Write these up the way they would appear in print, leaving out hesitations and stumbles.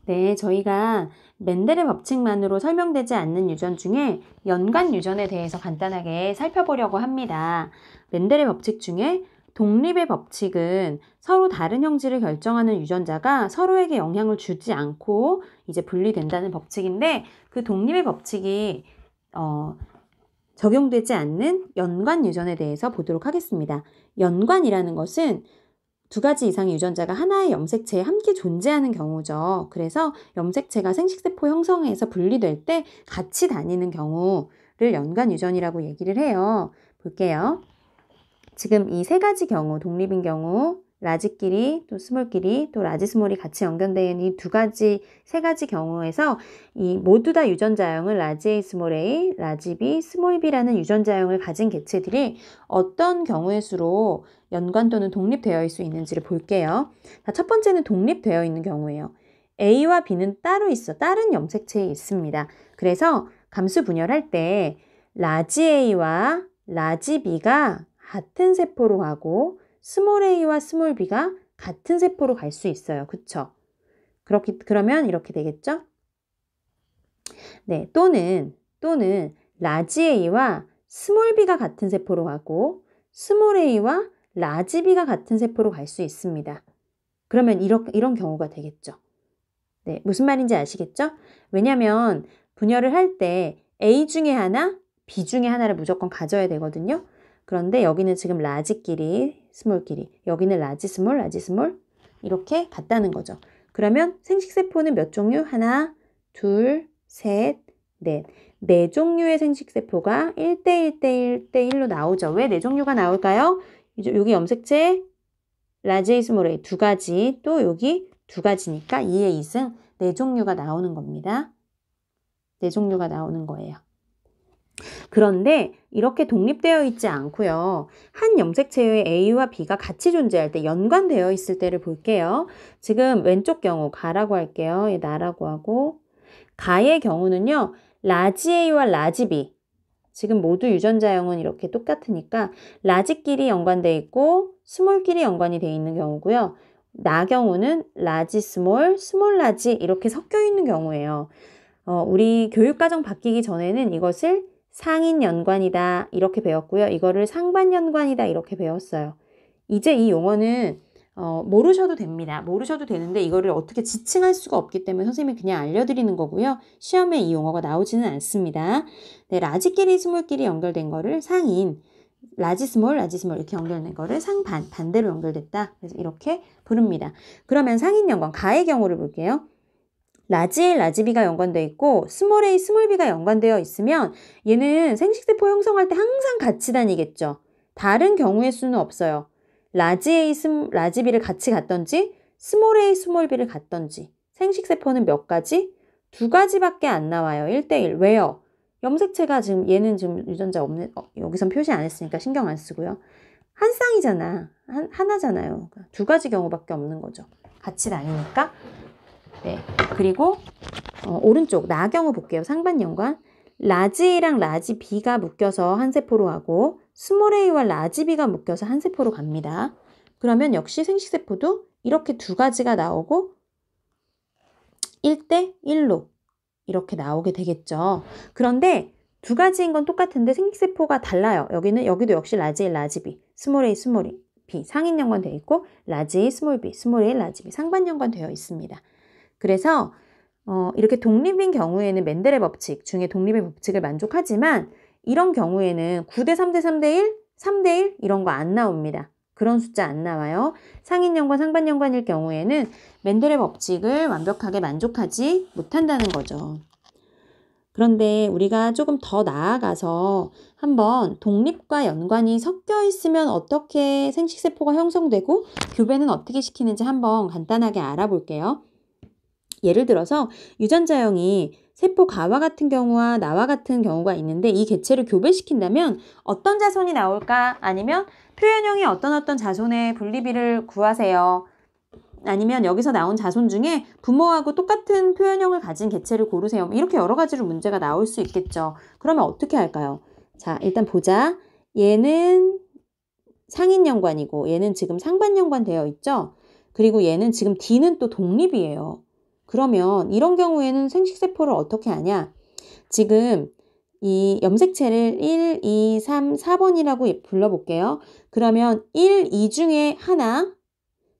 네, 저희가 멘델의 법칙만으로 설명되지 않는 유전 중에 연관 유전에 대해서 간단하게 살펴보려고 합니다. 멘델의 법칙 중에 독립의 법칙은 서로 다른 형질을 결정하는 유전자가 서로에게 영향을 주지 않고 이제 분리된다는 법칙인데, 그 독립의 법칙이 적용되지 않는 연관 유전에 대해서 보도록 하겠습니다. 연관이라는 것은 두 가지 이상의 유전자가 하나의 염색체에 함께 존재하는 경우죠. 그래서 염색체가 생식세포 형성에서 분리될 때 같이 다니는 경우를 연관 유전이라고 얘기를 해요. 볼게요. 지금 이 세 가지 경우, 독립인 경우, 라지끼리 또 스몰끼리 또 라지 스몰이 같이 연결되어 있는 이 세 가지 경우에서 이 모두 다 유전자형을 라지 A 스몰 A, 라지 B, 스몰 B라는 유전자형을 가진 개체들이 어떤 경우의 수로 연관 또는 독립되어 있을 수 있는지를 볼게요. 자, 첫 번째는 독립되어 있는 경우예요. A와 B는 따로 있어. 다른 염색체에 있습니다. 그래서 감수 분열할 때 라지 A와 라지 B가 같은 세포로 가고 스몰 a와 스몰 b가 같은 세포로 갈 수 있어요. 그쵸? 그러면 이렇게 되겠죠? 네, 또는 라지 a와 스몰 b가 같은 세포로 가고 스몰 a와 라지 b가 같은 세포로 갈 수 있습니다. 그러면 이런 경우가 되겠죠. 네, 무슨 말인지 아시겠죠? 왜냐면 분열을 할 때 A 중에 하나, B 중에 하나를 무조건 가져야 되거든요. 그런데 여기는 지금 라지끼리, 스몰끼리, 여기는 라지 스몰 이렇게 같다는 거죠. 그러면 생식세포는 몇 종류? 하나, 둘, 셋, 넷. 네 종류의 생식세포가 1대1 1대1로 나오죠. 왜 네 종류가 나올까요? 여기 염색체 라지 A 스몰 A 두 가지, 또 여기 두 가지니까 2의 2승 네 종류가 나오는 겁니다. 네 종류가 나오는 거예요. 그런데 이렇게 독립되어 있지 않고요. 한 염색체의 A와 B가 같이 존재할 때 연관되어 있을 때를 볼게요. 지금 왼쪽 경우 가라고 할게요. 나라고 하고 가의 경우는요. 라지 A와 라지 B 지금 모두 유전자형은 이렇게 똑같으니까 라지끼리 연관되어 있고 스몰끼리 연관이 되어 있는 경우고요. 나 경우는 라지 스몰, 스몰 라지 이렇게 섞여 있는 경우예요. 우리 교육과정 바뀌기 전에는 이것을 상인 연관이다 이렇게 배웠고요. 이거를 상반 연관이다 이렇게 배웠어요. 이제 이 용어는 모르셔도 됩니다. 모르셔도 되는데 이거를 어떻게 지칭할 수가 없기 때문에 선생님이 그냥 알려드리는 거고요. 시험에 이 용어가 나오지는 않습니다. 네, 라지끼리 스몰끼리 연결된 거를 상인, 라지 스몰 이렇게 연결된 거를 상반, 반대로 연결됐다. 그래서 이렇게 부릅니다. 그러면 상인 연관, 가의 경우를 볼게요. 라지 A, 라지 B가 연관되어 있고 스몰 A, 스몰 B가 연관되어 있으면 얘는 생식세포 형성할 때 항상 같이 다니겠죠. 다른 경우의 수는 없어요. 라지 A, 라지 B를 같이 갖던지 스몰 A, 스몰 B를 갖던지 생식세포는 몇 가지? 두 가지밖에 안 나와요. 1대1. 왜요? 염색체가 지금 얘는 지금 유전자 없는 여기선 표시 안 했으니까 신경 안 쓰고요. 한 쌍이잖아. 하나잖아요. 두 가지 경우밖에 없는 거죠. 같이 다니니까. 네, 그리고 오른쪽 나 경우 볼게요. 상반 연관. 라지 A랑 라지 B가 묶여서 한 세포로 가고 스몰 A와 라지 B가 묶여서 한 세포로 갑니다. 그러면 역시 생식세포도 이렇게 두 가지가 나오고 1대 1로 이렇게 나오게 되겠죠. 그런데 두 가지인 건 똑같은데 생식세포가 달라요. 여기도 역시 라지 A, 라지 B, 스몰 A, 스몰 B 상인 연관되어 있고 라지 A, 스몰 B, 스몰 A, 라지 B 상반 연관되어 있습니다. 그래서 이렇게 독립인 경우에는 멘델의 법칙 중에 독립의 법칙을 만족하지만 이런 경우에는 9대 3대 3대 1, 3대 1 이런 거 안 나옵니다. 그런 숫자 안 나와요. 상인 연관, 상반 연관일 경우에는 멘델의 법칙을 완벽하게 만족하지 못한다는 거죠. 그런데 우리가 조금 더 나아가서 한번 독립과 연관이 섞여 있으면 어떻게 생식세포가 형성되고 교배는 어떻게 시키는지 한번 간단하게 알아볼게요. 예를 들어서 유전자형이 세포 가와 같은 경우와 나와 같은 경우가 있는데 이 개체를 교배시킨다면 어떤 자손이 나올까? 아니면 표현형이 어떤 자손의 분리비를 구하세요. 아니면 여기서 나온 자손 중에 부모하고 똑같은 표현형을 가진 개체를 고르세요. 이렇게 여러 가지로 문제가 나올 수 있겠죠. 그러면 어떻게 할까요? 자, 일단 보자. 얘는 상인 연관이고 얘는 지금 상반 연관 되어 있죠. 그리고 얘는 지금 D는 또 독립이에요. 그러면 이런 경우에는 생식세포를 어떻게 하냐? 지금 이 염색체를 1, 2, 3, 4번이라고 불러볼게요. 그러면 1, 2 중에 하나,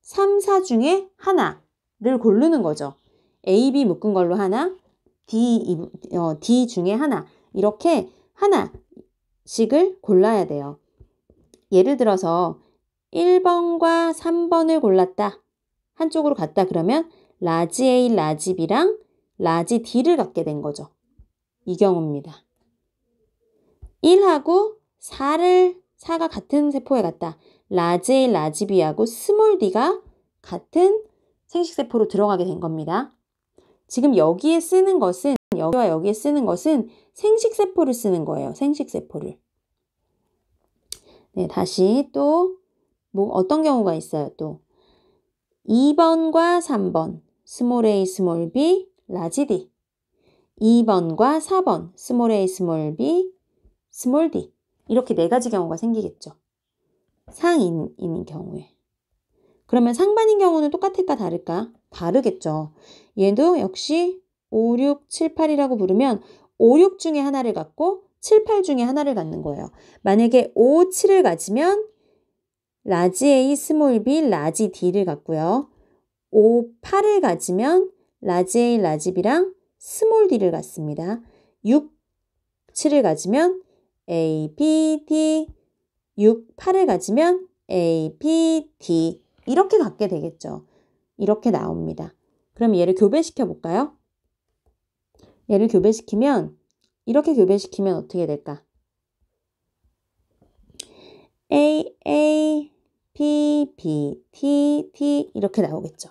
3, 4 중에 하나를 고르는 거죠. A, B 묶은 걸로 하나, D 중에 하나, 이렇게 하나씩을 골라야 돼요. 예를 들어서 1번과 3번을 골랐다. 한쪽으로 갔다 그러면 라지 A, 라지 B랑 라지 D를 갖게 된 거죠. 이 경우입니다. 1하고 4가 같은 세포에 갔다. 라지 A, 라지 B하고 스몰 d가 같은 생식세포로 들어가게 된 겁니다. 지금 여기에 쓰는 것은, 여기와 여기에 쓰는 것은 생식세포를 쓰는 거예요. 생식세포를. 네, 다시 또 어떤 경우가 있어요, 또. 2번과 3번, 스몰 a, 스몰 b, 라지 d. 2번과 4번, 스몰 a, 스몰 b, 스몰 d. 이렇게 네 가지 경우가 생기겠죠. 상인인 경우에. 그러면 상반인 경우는 똑같을까 다를까? 다르겠죠. 얘도 역시 5, 6, 7, 8이라고 부르면 5, 6 중에 하나를 갖고 7, 8 중에 하나를 갖는 거예요. 만약에 5, 7을 가지면 라지 A, 스몰 b, 라지 d를 갖고요. 5, 8을 가지면 라지 A, 라지 b랑 스몰 d를 갖습니다. 6, 7을 가지면 A, B, D, 6, 8을 가지면 A, B, D 이렇게 갖게 되겠죠. 이렇게 나옵니다. 그럼 얘를 교배시켜 볼까요? 얘를 교배시키면 이렇게 교배시키면 어떻게 될까? A, A, P, B, T, T 이렇게 나오겠죠.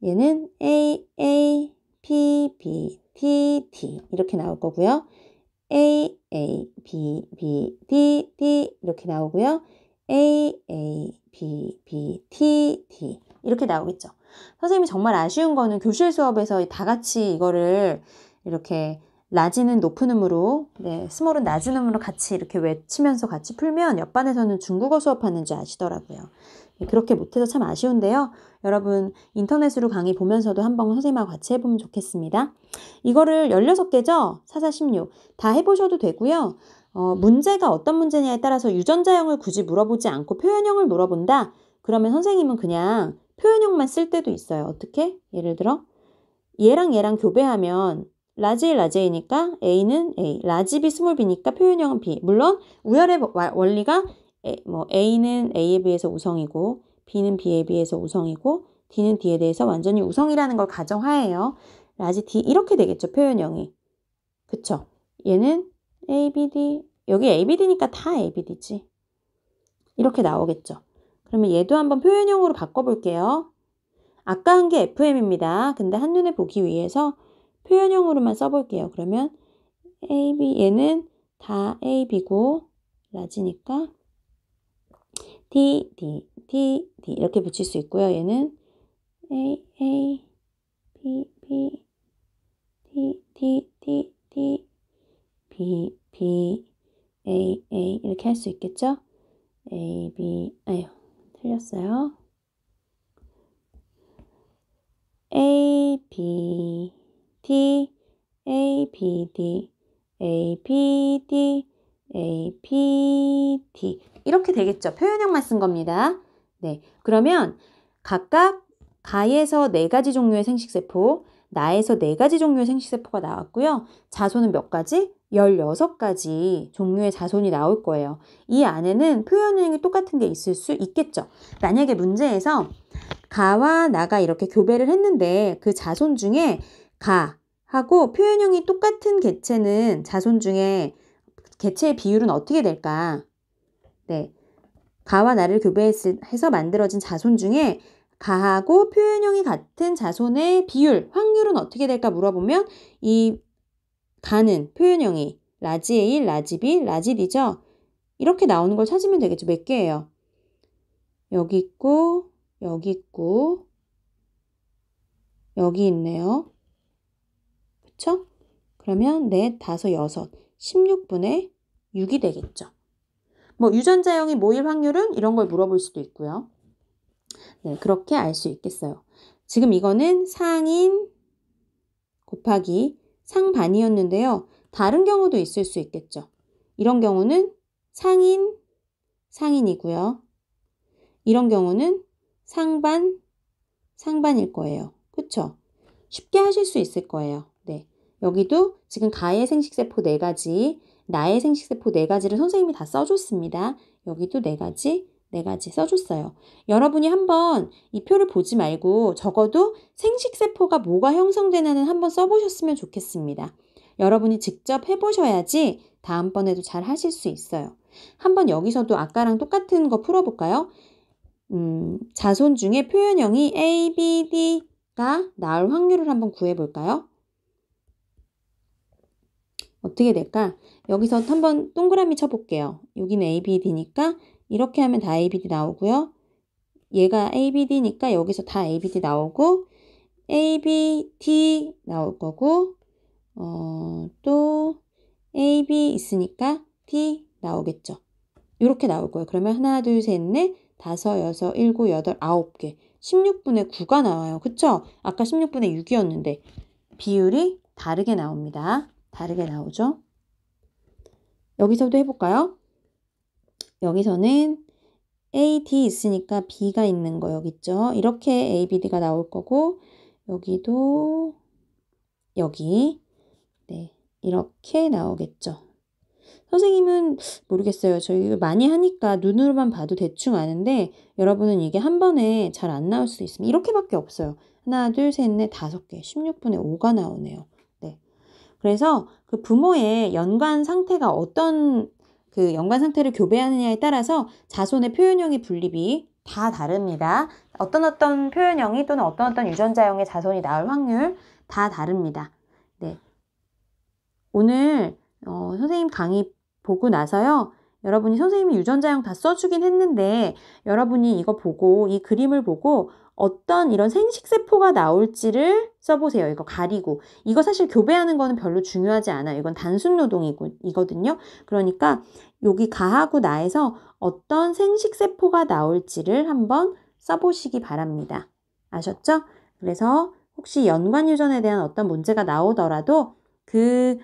얘는 A, A, P, B, T, T 이렇게 나올 거고요. A, A, B, B, D, D 이렇게 나오고요. A, A, B, B, T, T 이렇게 나오겠죠. 선생님이 정말 아쉬운 거는 교실 수업에서 다 같이 이거를 이렇게 라지는 높은 음으로, 스몰은 낮은 음으로 같이 이렇게 외치면서 같이 풀면 옆반에서는 중국어 수업하는 줄 아시더라고요. 그렇게 못해서 참 아쉬운데요. 여러분 인터넷으로 강의 보면서도 한번 선생님하고 같이 해보면 좋겠습니다. 이거를 16개죠? 4, 4, 16. 다 해보셔도 되고요. 문제가 어떤 문제냐에 따라서 유전자형을 굳이 물어보지 않고 표현형을 물어본다? 그러면 선생님은 그냥 표현형만 쓸 때도 있어요. 어떻게? 예를 들어 얘랑 얘랑 교배하면 라지 A, 라지 A니까 A는 A, 라지 B, 스몰 B니까 표현형은 B. 물론 우열의 원리가 A는 A에 비해서 우성이고 B는 B에 비해서 우성이고 D는 D에 대해서 완전히 우성이라는 걸 가정하에요. 라지 D 이렇게 되겠죠. 표현형이. 그쵸? 얘는 A, B, D 여기 A, B, D니까 다 A, B, D지. 이렇게 나오겠죠. 그러면 얘도 한번 표현형으로 바꿔볼게요. 아까 한 게 FM입니다. 근데 한눈에 보기 위해서 표현형으로만 써볼게요. 그러면 A, B 얘는 다 A, B고 라지니까 D, D, D, D 이렇게 붙일 수 있고요. 얘는 A, A, B, B, D, D, D, D, B, B, A, A 이렇게 할 수 있겠죠? A, B, 틀렸어요. A, B, D, A, B, D, A, B, D, A, B, D 이렇게 되겠죠. 표현형만 쓴 겁니다. 네, 그러면 각각 가에서 4가지 종류의 생식세포, 나에서 4가지 종류의 생식세포가 나왔고요. 자손은 몇 가지? 16가지 종류의 자손이 나올 거예요. 이 안에는 표현형이 똑같은 게 있을 수 있겠죠. 만약에 문제에서 가와 나가 이렇게 교배를 했는데 그 자손 중에 가하고 표현형이 똑같은 개체는 자손 중에 개체의 비율은 어떻게 될까? 네, 가와 나를 교배해서 만들어진 자손 중에 가하고 표현형이 같은 자손의 비율, 확률은 어떻게 될까 물어보면 이 가는 표현형이 라지 A, 라지 B, 라지 D죠? 이렇게 나오는 걸 찾으면 되겠죠. 몇 개예요? 여기 있고 여기 있고 여기 있네요. 그쵸? 그러면 4, 5, 6, 16분의 6이 되겠죠. 유전자형이 모일 확률은 이런 걸 물어볼 수도 있고요. 네, 그렇게 알 수 있겠어요. 지금 이거는 상인, 곱하기 상반이었는데요. 다른 경우도 있을 수 있겠죠. 이런 경우는 상인, 상인이고요. 이런 경우는 상반, 상반일 거예요. 그쵸? 쉽게 하실 수 있을 거예요. 네. 여기도 지금 가의 생식세포 4가지, 나의 생식세포 4가지를 선생님이 다 써줬습니다. 여기도 4가지, 4가지 써줬어요. 여러분이 한번 이 표를 보지 말고 적어도 생식세포가 뭐가 형성되나는 한번 써보셨으면 좋겠습니다. 여러분이 직접 해보셔야지 다음번에도 잘 하실 수 있어요. 한번 여기서도 아까랑 똑같은 거 풀어볼까요? 자손 중에 표현형이 A, B, D가 나올 확률을 한번 구해볼까요? 어떻게 될까? 여기서 한번 동그라미 쳐볼게요. 여기는 A, B, D니까 이렇게 하면 다 A, B, D 나오고요. 얘가 A, B, D니까 여기서 다 A, B, D 나오고 A, B, D 나올 거고 또 A, B 있으니까 D 나오겠죠. 이렇게 나올 거예요. 그러면 하나, 둘, 셋, 넷, 다섯, 여섯, 일곱, 여덟, 9개. 16분의 9가 나와요. 그쵸? 아까 16분의 6이었는데 비율이 다르게 나옵니다. 다르게 나오죠. 여기서도 해볼까요? 여기서는 A, D 있으니까 B가 있는 거 여기 있죠. 이렇게 A, B, D가 나올 거고 여기도 여기 네 이렇게 나오겠죠. 선생님은 모르겠어요. 저희 많이 하니까 눈으로만 봐도 대충 아는데 여러분은 이게 한 번에 잘 안 나올 수 있습니다. 이렇게밖에 없어요. 하나, 둘, 셋, 넷, 5개. 16분의 5가 나오네요. 네. 그래서 그 부모의 연관 상태가 어떤 그 연관 상태를 교배하느냐에 따라서 자손의 표현형의 분립이 다 다릅니다. 어떤 표현형이 또는 어떤 유전자형의 자손이 나올 확률 다 다릅니다. 네. 오늘 선생님 강의 보고 나서요. 여러분이 선생님이 유전자형 다 써주긴 했는데 여러분이 이거 보고 이 그림을 보고 어떤 이런 생식세포가 나올지를 써보세요. 이거 가리고. 이거 사실 교배하는 거는 별로 중요하지 않아요. 이건 단순 노동이거든요. 그러니까 여기 가하고 나에서 어떤 생식세포가 나올지를 한번 써보시기 바랍니다. 아셨죠? 그래서 혹시 연관유전에 대한 어떤 문제가 나오더라도 그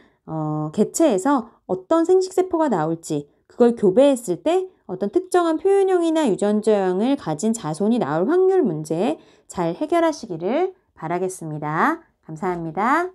개체에서 어떤 생식세포가 나올지 그걸 교배했을 때 어떤 특정한 표현형이나 유전자형을 가진 자손이 나올 확률 문제 잘 해결하시기를 바라겠습니다. 감사합니다.